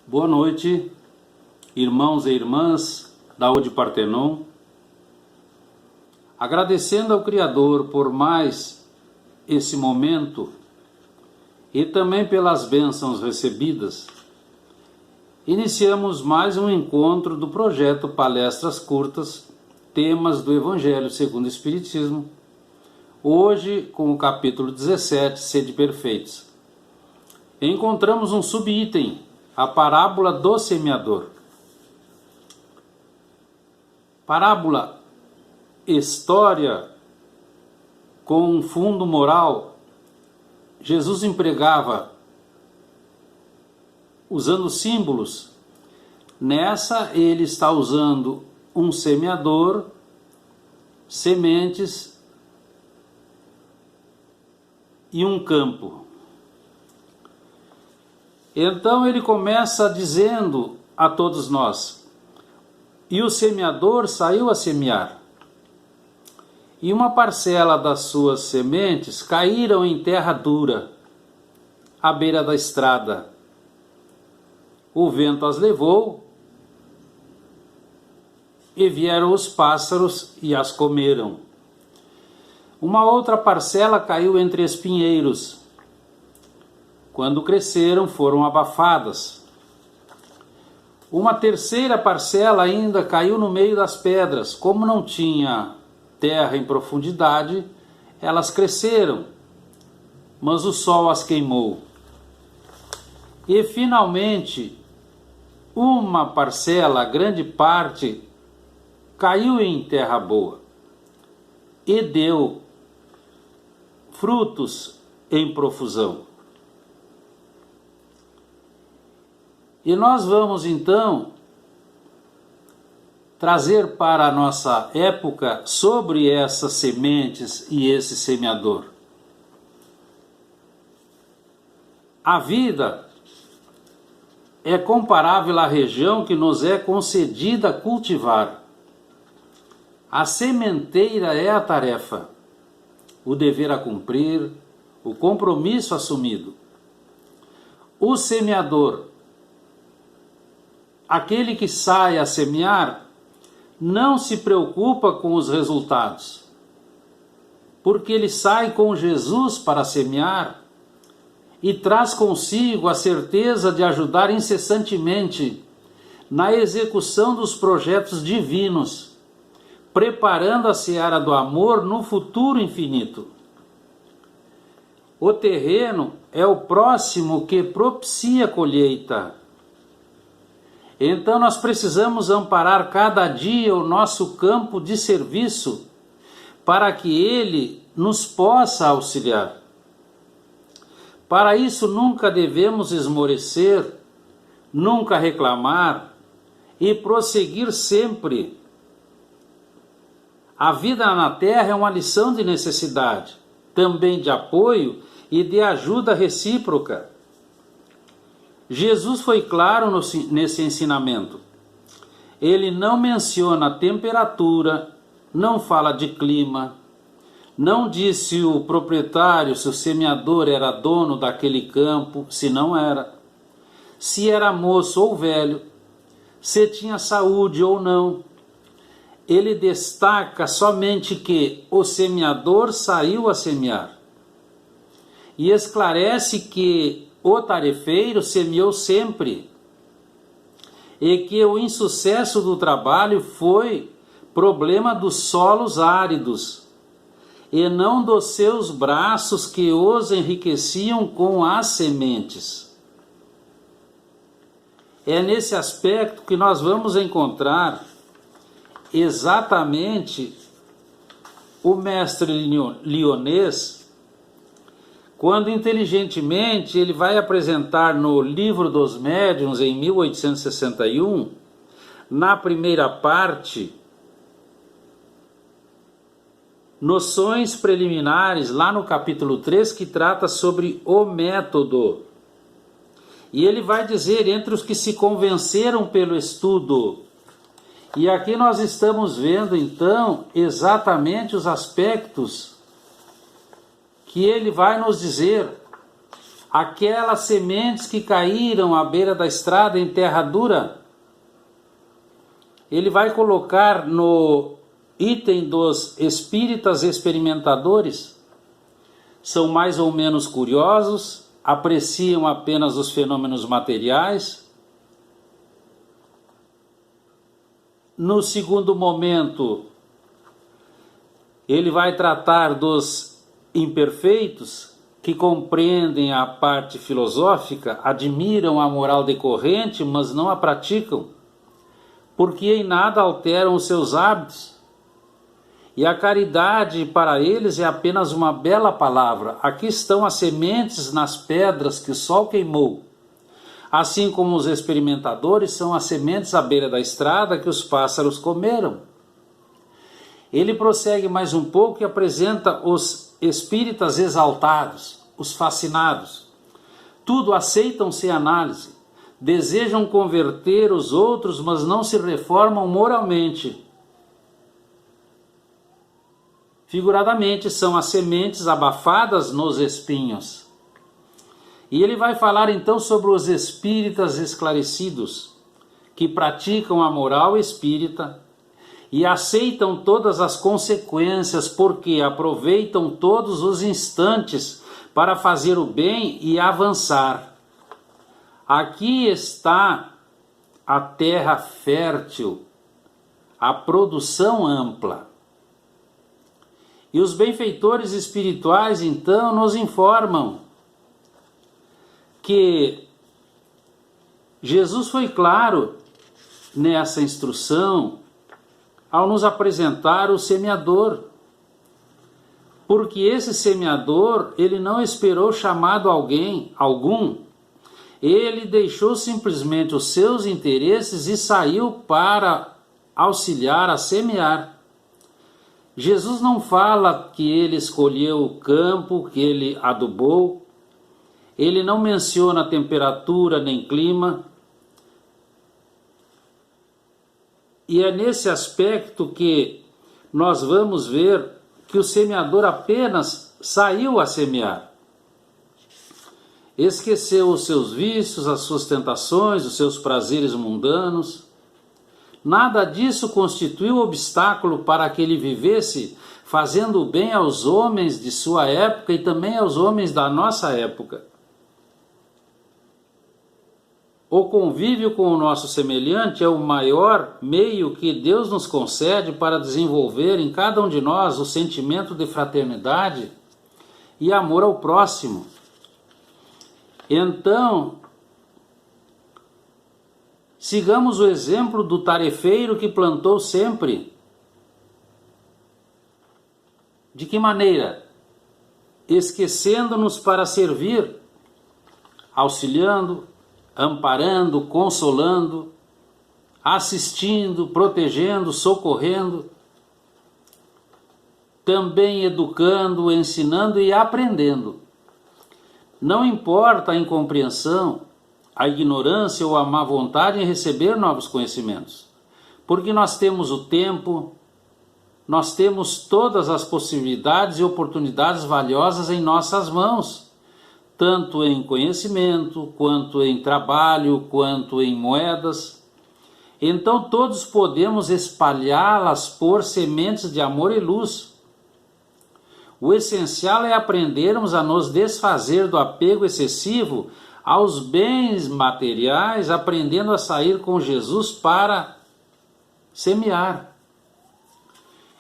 Boa noite, irmãos e irmãs da UD Partenon. Agradecendo ao Criador por mais esse momento e também pelas bênçãos recebidas, iniciamos mais um encontro do projeto Palestras Curtas, Temas do Evangelho segundo o Espiritismo, hoje com o capítulo 17, Sede Perfeitos. Encontramos um subitem, a parábola do semeador. Parábola, história com um fundo moral. Jesus empregava usando símbolos. Nessa ele está usando um semeador, sementes e um campo. Então ele começa dizendo a todos nós: e o semeador saiu a semear, e uma parcela das suas sementes caíram em terra dura, à beira da estrada. O vento as levou, e vieram os pássaros e as comeram. Uma outra parcela caiu entre espinheiros. Quando cresceram, foram abafadas. Uma terceira parcela ainda caiu no meio das pedras. Como não tinha terra em profundidade, elas cresceram, mas o sol as queimou. E finalmente, uma parcela, grande parte, caiu em terra boa e deu frutos em profusão. E nós vamos então trazer para a nossa época sobre essas sementes e esse semeador. A vida é comparável à região que nos é concedida cultivar. A sementeira é a tarefa, o dever a cumprir, o compromisso assumido. O semeador, aquele que sai a semear, não se preocupa com os resultados, porque ele sai com Jesus para semear e traz consigo a certeza de ajudar incessantemente na execução dos projetos divinos, preparando a seara do amor no futuro infinito. O terreno é o próximo que propicia a colheita. Então nós precisamos amparar cada dia o nosso campo de serviço para que ele nos possa auxiliar. Para isso nunca devemos esmorecer, nunca reclamar e prosseguir sempre. A vida na terra é uma lição de necessidade, também de apoio e de ajuda recíproca. Jesus foi claro nesse ensinamento. Ele não menciona temperatura, não fala de clima, não diz se o proprietário, se o semeador era dono daquele campo, se não era, se era moço ou velho, se tinha saúde ou não. Ele destaca somente que o semeador saiu a semear e esclarece que o tarefeiro semeou sempre e que o insucesso do trabalho foi problema dos solos áridos e não dos seus braços que os enriqueciam com as sementes. É nesse aspecto que nós vamos encontrar exatamente o mestre Lyonês, quando inteligentemente ele vai apresentar no Livro dos Médiuns, em 1861, na primeira parte, noções preliminares, lá no capítulo 3, que trata sobre o método. E ele vai dizer, entre os que se convenceram pelo estudo. E aqui nós estamos vendo, então, exatamente os aspectos que ele vai nos dizer. aquelas sementes que caíram à beira da estrada em terra dura. Ele vai colocar no item dos espíritas experimentadores. São mais ou menos curiosos, apreciam apenas os fenômenos materiais. No segundo momento, ele vai tratar dos imperfeitos, que compreendem a parte filosófica, admiram a moral decorrente, mas não a praticam, porque em nada alteram os seus hábitos. E a caridade para eles é apenas uma bela palavra. Aqui estão as sementes nas pedras que o sol queimou. Assim como os experimentadores são as sementes à beira da estrada que os pássaros comeram. Ele prossegue mais um pouco e apresenta os espíritas exaltados, os fascinados. Tudo aceitam sem análise. Desejam converter os outros, mas não se reformam moralmente. Figuradamente, são as sementes abafadas nos espinhos. E ele vai falar então sobre os espíritas esclarecidos, que praticam a moral espírita e aceitam todas as consequências, porque aproveitam todos os instantes para fazer o bem e avançar. Aqui está a terra fértil, a produção ampla. E os benfeitores espirituais, então, nos informam que Jesus foi claro nessa instrução ao nos apresentar o semeador. Porque esse semeador, ele não esperou chamado algum. Ele deixou simplesmente os seus interesses e saiu para auxiliar a semear. Jesus não fala que ele escolheu o campo, que ele adubou. Ele não menciona temperatura nem clima. E é nesse aspecto que nós vamos ver que o semeador apenas saiu a semear. Esqueceu os seus vícios, as suas tentações, os seus prazeres mundanos. Nada disso constituiu obstáculo para que ele vivesse fazendo o bem aos homens de sua época e também aos homens da nossa época. O convívio com o nosso semelhante é o maior meio que Deus nos concede para desenvolver em cada um de nós o sentimento de fraternidade e amor ao próximo. Então, sigamos o exemplo do tarefeiro que plantou sempre. De que maneira? Esquecendo-nos para servir, auxiliando, amparando, consolando, assistindo, protegendo, socorrendo, também educando, ensinando e aprendendo. Não importa a incompreensão, a ignorância ou a má vontade em receber novos conhecimentos, porque nós temos o tempo, nós temos todas as possibilidades e oportunidades valiosas em nossas mãos, tanto em conhecimento, quanto em trabalho, quanto em moedas. Então todos podemos espalhá-las por sementes de amor e luz. O essencial é aprendermos a nos desfazer do apego excessivo aos bens materiais, aprendendo a sair com Jesus para semear.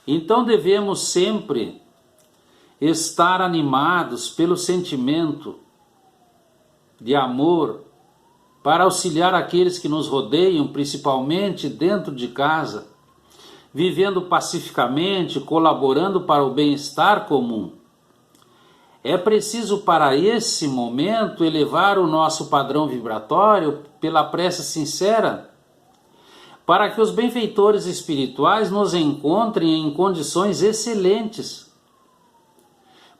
Então devemos sempre estar animados pelo sentimento de amor para auxiliar aqueles que nos rodeiam, principalmente dentro de casa, vivendo pacificamente, colaborando para o bem-estar comum. É preciso para esse momento elevar o nosso padrão vibratório pela prece sincera, para que os benfeitores espirituais nos encontrem em condições excelentes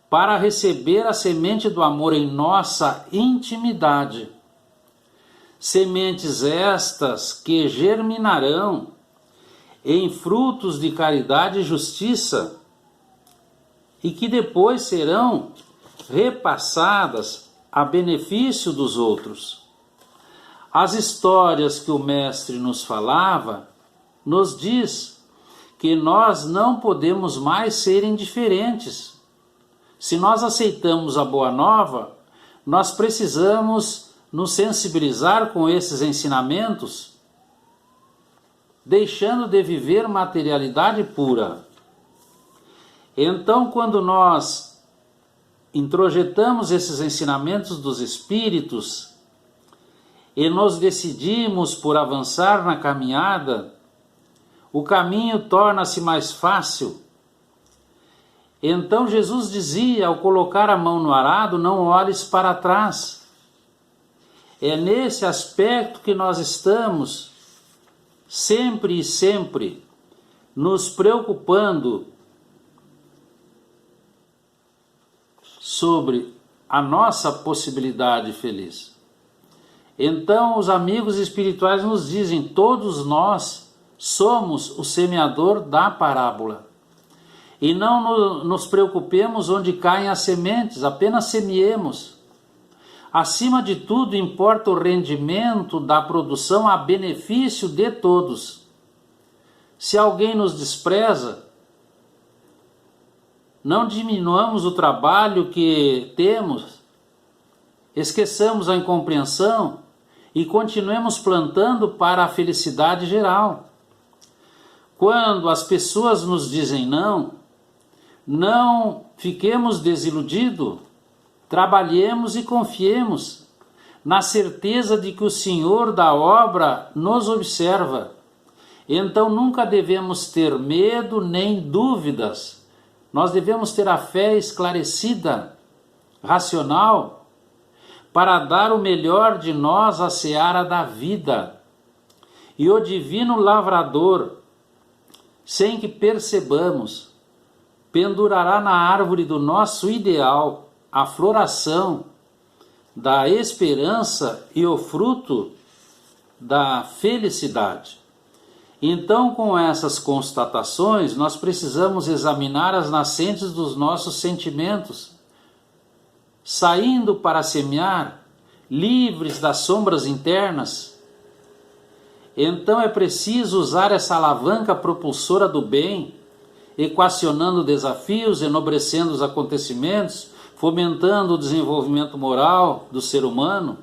para receber a semente do amor em nossa intimidade. Sementes estas que germinarão em frutos de caridade e justiça e que depois serão repassadas a benefício dos outros. As histórias que o mestre nos falava nos diz que nós não podemos mais ser indiferentes. Se nós aceitamos a boa nova, nós precisamos nos sensibilizar com esses ensinamentos, deixando de viver materialidade pura. Então, quando nós introjetamos esses ensinamentos dos Espíritos e nos decidimos por avançar na caminhada, o caminho torna-se mais fácil. Então Jesus dizia, ao colocar a mão no arado, não olhes para trás. É nesse aspecto que nós estamos sempre e sempre nos preocupando sobre a nossa possibilidade feliz. Então os amigos espirituais nos dizem, todos nós somos o semeador da parábola. E não nos preocupemos onde caem as sementes, apenas semeemos. Acima de tudo, importa o rendimento da produção a benefício de todos. Se alguém nos despreza, não diminuamos o trabalho que temos, esqueçamos a incompreensão e continuemos plantando para a felicidade geral. Quando as pessoas nos dizem não fiquemos desiludidos, trabalhemos e confiemos na certeza de que o Senhor da obra nos observa. Então nunca devemos ter medo nem dúvidas. Nós devemos ter a fé esclarecida, racional, para dar o melhor de nós à seara da vida. E o divino lavrador, sem que percebamos, pendurará na árvore do nosso ideal a floração da esperança e o fruto da felicidade. Então, com essas constatações, nós precisamos examinar as nascentes dos nossos sentimentos, saindo para semear, livres das sombras internas. Então é preciso usar essa alavanca propulsora do bem, equacionando desafios, enobrecendo os acontecimentos, fomentando o desenvolvimento moral do ser humano.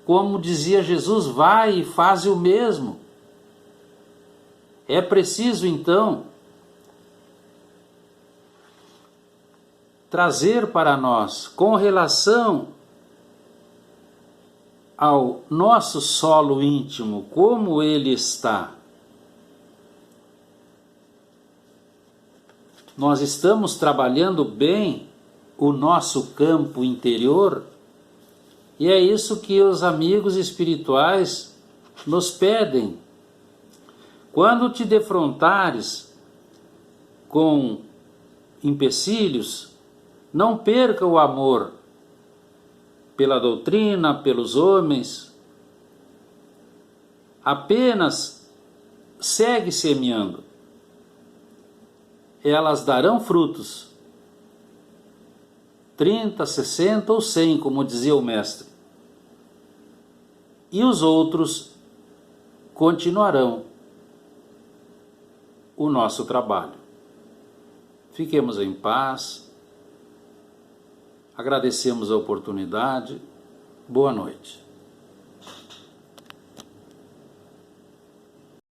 Como dizia Jesus, vai e faze o mesmo. É preciso, então, trazer para nós, com relação ao nosso solo íntimo, como ele está. Nós estamos trabalhando bem o nosso campo interior, e é isso que os amigos espirituais nos pedem. Quando te defrontares com empecilhos, não perca o amor pela doutrina, pelos homens. Apenas segue semeando. Elas darão frutos. 30, 60 ou 100, como dizia o mestre. E os outros continuarão o nosso trabalho. Fiquemos em paz. Agradecemos a oportunidade. Boa noite.